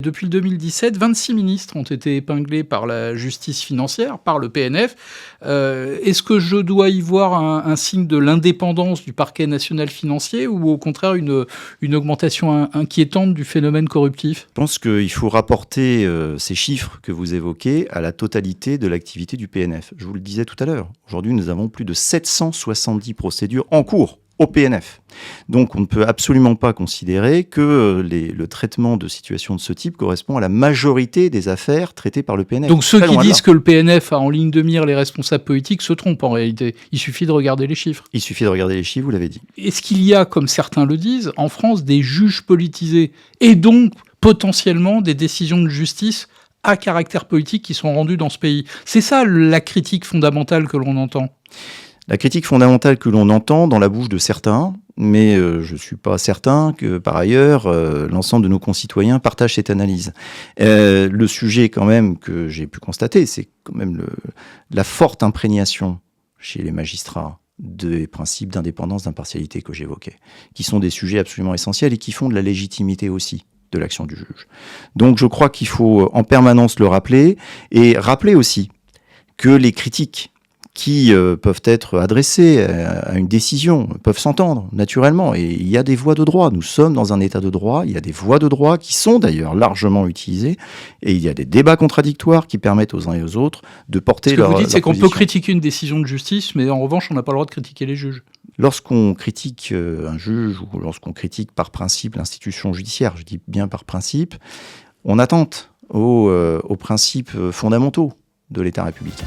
Depuis le 2017, 26 ministres ont été épinglés par la justice financière, par le PNF. Est-ce que je dois y voir un signe de l'indépendance du parquet national financier ou au contraire une augmentation inquiétante du phénomène corruptif ? Je pense qu'il faut rapporter ces chiffres que vous évoquez à la totalité de l'activité du PNF. Je vous le disais tout à l'heure, aujourd'hui nous avons plus de 770 procédures en cours au PNF. Donc on ne peut absolument pas considérer que le traitement de situations de ce type correspond à la majorité des affaires traitées par le PNF. Donc ceux qui disent que le PNF a en ligne de mire les responsables politiques se trompent en réalité. Il suffit de regarder les chiffres. Il suffit de regarder les chiffres, vous l'avez dit. Est-ce qu'il y a, comme certains le disent, en France des juges politisés et donc potentiellement des décisions de justice à caractère politique qui sont rendues dans ce pays ? C'est ça la critique fondamentale que l'on entend. La critique fondamentale que l'on entend dans la bouche de certains, mais je ne suis pas certain que par ailleurs l'ensemble de nos concitoyens partagent cette analyse. Le sujet quand même que j'ai pu constater, c'est quand même la forte imprégnation chez les magistrats des principes d'indépendance, d'impartialité que j'évoquais, qui sont des sujets absolument essentiels et qui font de la légitimité aussi de l'action du juge. Donc je crois qu'il faut en permanence le rappeler, et rappeler aussi que les critiques qui peuvent être adressées à une décision, peuvent s'entendre naturellement. Et il y a des voies de droit. Nous sommes dans un état de droit. Il y a des voies de droit qui sont d'ailleurs largement utilisées. Et il y a des débats contradictoires qui permettent aux uns et aux autres de porter leur position. Ce que vous dites, c'est qu'on peut critiquer une décision de justice, mais en revanche, on n'a pas le droit de critiquer les juges. Lorsqu'on critique un juge ou lorsqu'on critique par principe l'institution judiciaire, je dis bien par principe, on attente aux principes fondamentaux de l'État républicain.